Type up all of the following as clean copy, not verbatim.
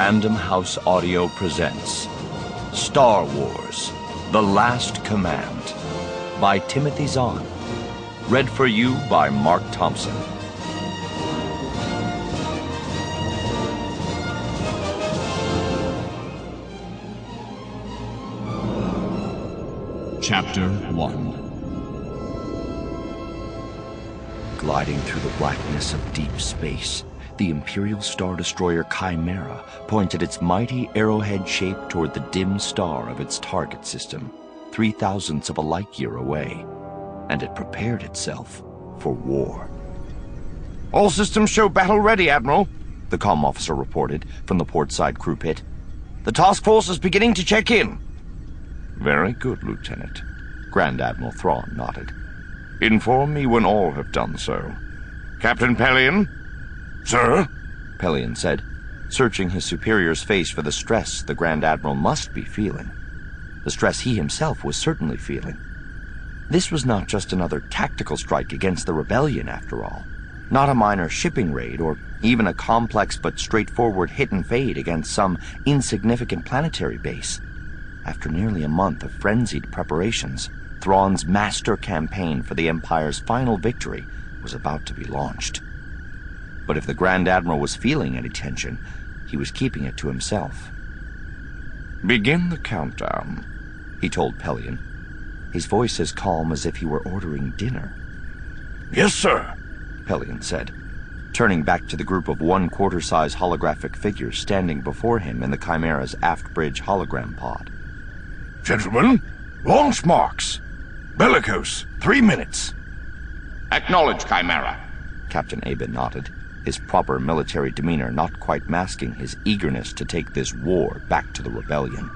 Random House Audio presents Star Wars: The Last Command by Timothy Zahn. Read for you by Marc Thompson. Chapter 1. Gliding through the blackness of deep space, the Imperial Star Destroyer Chimera pointed its mighty arrowhead shape toward the dim star of its target system, 3,000ths of a light year away, and it prepared itself for war. All systems show battle ready, Admiral, the comm officer reported from the portside crew pit. The task force is beginning to check in. Very good, Lieutenant. Grand Admiral Thrawn nodded. Inform me when all have done so. Captain Pelion? Sir? Pelion said, searching his superior's face for the stress the Grand Admiral must be feeling. The stress he himself was certainly feeling. This was not just another tactical strike against the rebellion, after all. Not a minor shipping raid, or even a complex but straightforward hit and fade against some insignificant planetary base. After nearly a month of frenzied preparations, Thrawn's master campaign for the Empire's final victory was about to be launched. But if the Grand Admiral was feeling any tension, he was keeping it to himself. Begin the countdown, he told Pelion, his voice as calm as if he were ordering dinner. Yes, sir, Pelion said, turning back to the group of one-quarter-size holographic figures standing before him in the Chimera's aft bridge hologram pod. Gentlemen, launch marks. Bellicose, 3 minutes. Acknowledge, Chimera. Captain Aba nodded, his proper military demeanor not quite masking his eagerness to take this war back to the rebellion.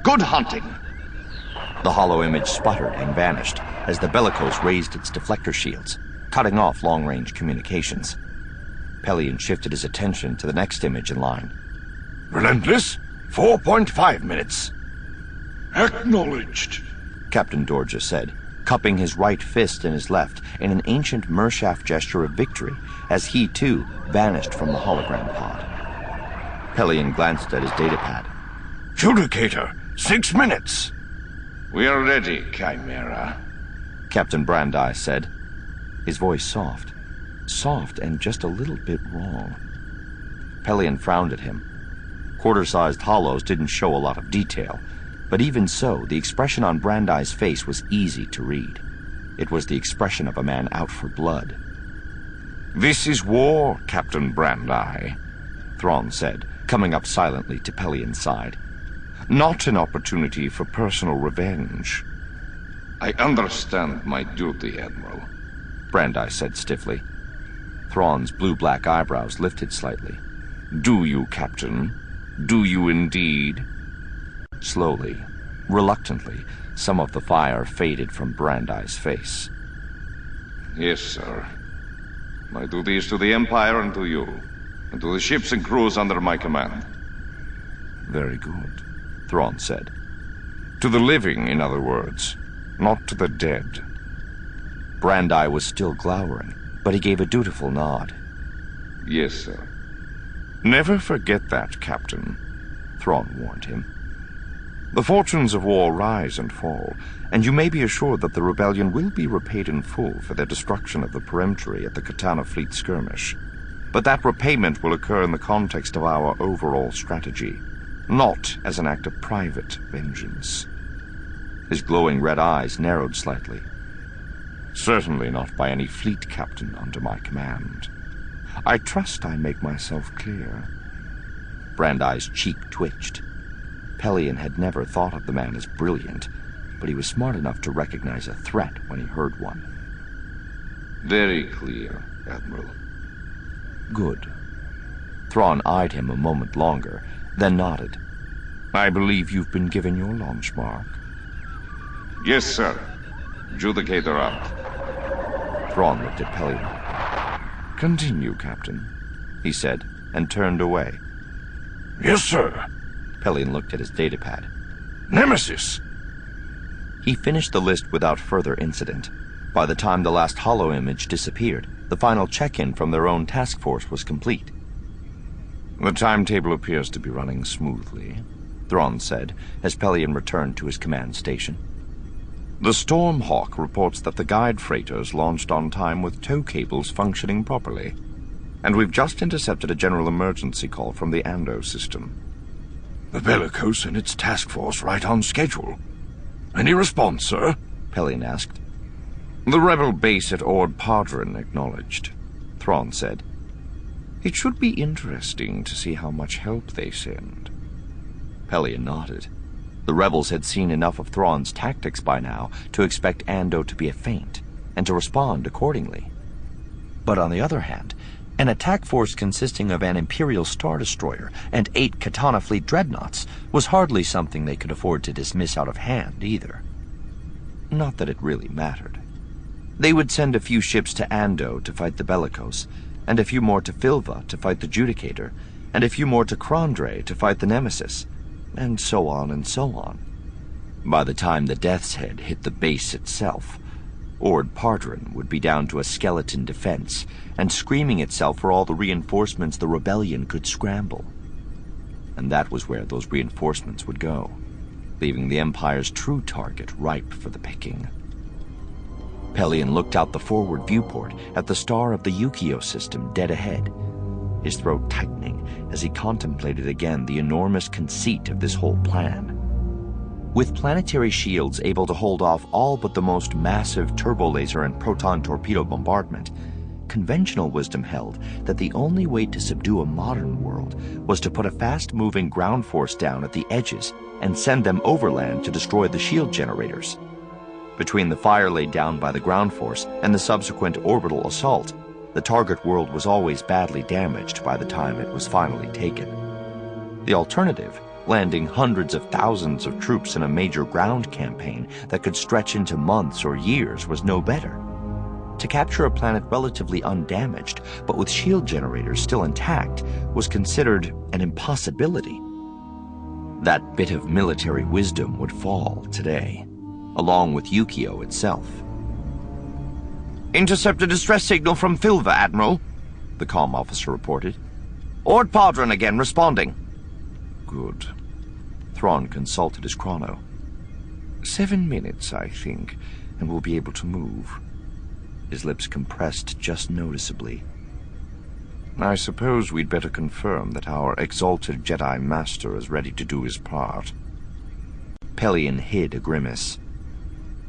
Good hunting. The hollow image sputtered and vanished as the bellicose raised its deflector shields, cutting off long-range communications. Pelion shifted his attention to the next image in line. Relentless, 4.5 minutes. Acknowledged, Captain Dorja said, cupping his right fist in his left in an ancient Mershaft gesture of victory as he, too, vanished from the hologram pod. Pelion glanced at his datapad. Judicator, 6 minutes. We are ready, Chimera, Captain Brandi said, his voice soft and just a little bit wrong. Pelion frowned at him. Quarter-sized hollows didn't show a lot of detail, but even so, the expression on Brandi's face was easy to read. It was the expression of a man out for blood. This is war, Captain Brandi, Thrawn said, coming up silently to Pelion's side. Not an opportunity for personal revenge. I understand my duty, Admiral, Brandi said stiffly. Thrawn's blue-black eyebrows lifted slightly. Do you, Captain? Do you indeed? Slowly, reluctantly, some of the fire faded from Brandi's face. Yes, sir. My duty is to the Empire and to you, and to the ships and crews under my command. Very good, Thrawn said. To the living, in other words, not to the dead. Brandi was still glowering, but he gave a dutiful nod. Yes, sir. Never forget that, Captain, Thrawn warned him. The fortunes of war rise and fall, and you may be assured that the rebellion will be repaid in full for their destruction of the Peremptory at the Katana Fleet skirmish. But that repayment will occur in the context of our overall strategy, not as an act of private vengeance. His glowing red eyes narrowed slightly. Certainly not by any fleet captain under my command. I trust I make myself clear. Brandi's cheek twitched. Pelion had never thought of the man as brilliant, but he was smart enough to recognize a threat when he heard one. Very clear, Admiral. Good. Thrawn eyed him a moment longer, then nodded. I believe you've been given your launch mark. Yes, sir. Judicator out. Thrawn looked at Pelion. Continue, Captain, he said, and turned away. Yes, sir. Pelion looked at his datapad. Nemesis! He finished the list without further incident. By the time the last hollow image disappeared, the final check-in from their own task force was complete. The timetable appears to be running smoothly, Thrawn said, as Pelion returned to his command station. The Stormhawk reports that the guide freighters launched on time with tow cables functioning properly, and we've just intercepted a general emergency call from the Ando system. The Bellicose and its task force right on schedule. Any response, sir? Pelion asked. The rebel base at Ord Padron acknowledged, Thrawn said. It should be interesting to see how much help they send. Pelion nodded. The rebels had seen enough of Thrawn's tactics by now to expect Ando to be a feint, and to respond accordingly. But on the other hand, an attack force consisting of an Imperial Star Destroyer and 8 Katana Fleet dreadnoughts was hardly something they could afford to dismiss out of hand, either. Not that it really mattered. They would send a few ships to Ando to fight the Bellicose, and a few more to Filva to fight the Judicator, and a few more to Crondre to fight the Nemesis, and so on and so on. By the time the Death's Head hit the base itself, Ord Padron would be down to a skeleton defense, and screaming itself for all the reinforcements the rebellion could scramble. And that was where those reinforcements would go, leaving the Empire's true target ripe for the picking. Pelion looked out the forward viewport at the star of the Yukio system dead ahead, his throat tightening as he contemplated again the enormous conceit of this whole plan. With planetary shields able to hold off all but the most massive turbolaser and proton torpedo bombardment, conventional wisdom held that the only way to subdue a modern world was to put a fast-moving ground force down at the edges and send them overland to destroy the shield generators. Between the fire laid down by the ground force and the subsequent orbital assault, the target world was always badly damaged by the time it was finally taken. The alternative, landing hundreds of thousands of troops in a major ground campaign that could stretch into months or years, was no better. To capture a planet relatively undamaged, but with shield generators still intact, was considered an impossibility. That bit of military wisdom would fall today, along with Yukio itself. Intercept a distress signal from Filva, Admiral, the comm officer reported. Ord Padron again, responding. Good. Thrawn consulted his chrono. 7 minutes, I think, and we'll be able to move. His lips compressed just noticeably. I suppose we'd better confirm that our exalted Jedi Master is ready to do his part. Pelion hid a grimace.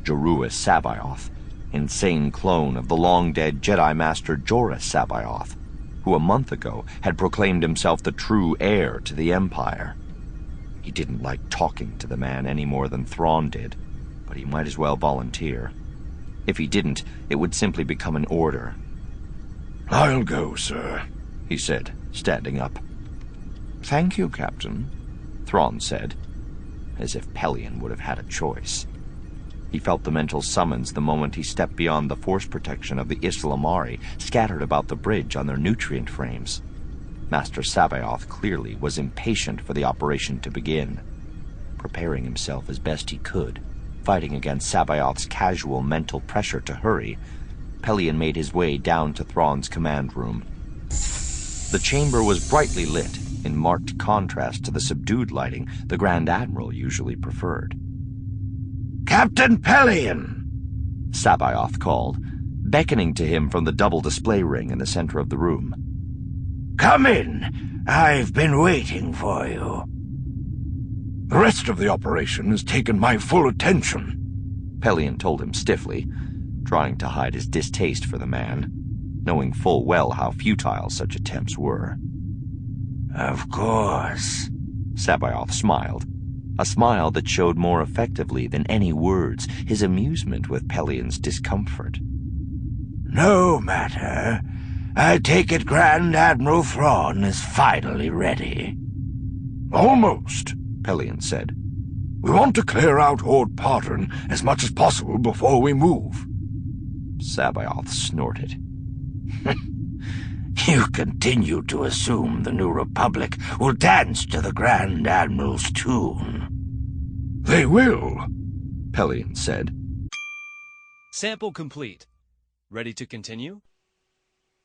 Jorua Sabaoth, insane clone of the long-dead Jedi Master Jorah Sabaoth, who a month ago had proclaimed himself the true heir to the Empire. He didn't like talking to the man any more than Thrawn did, but he might as well volunteer. If he didn't, it would simply become an order. I'll go, sir, he said, standing up. Thank you, Captain, Thrawn said, as if Pelion would have had a choice. He felt the mental summons the moment he stepped beyond the force protection of the Islamari scattered about the bridge on their nutrient frames. Master Sabaoth clearly was impatient for the operation to begin. Preparing himself as best he could, fighting against Sabaoth's casual mental pressure to hurry, Pelion made his way down to Thrawn's command room. The chamber was brightly lit, in marked contrast to the subdued lighting the Grand Admiral usually preferred. Captain Pelion! Sabaoth called, beckoning to him from the double display ring in the center of the room. Come in. I've been waiting for you. The rest of the operation has taken my full attention, Pelion told him stiffly, trying to hide his distaste for the man, knowing full well how futile such attempts were. Of course, Sabaoth smiled, a smile that showed more effectively than any words his amusement with Pelion's discomfort. No matter. I take it Grand Admiral Thrawn is finally ready. Almost, Pelion said. We want to clear out Ord Padron as much as possible before we move. Sabaoth snorted. You continue to assume the New Republic will dance to the Grand Admiral's tune. They will, Pelion said. Sample complete. Ready to continue?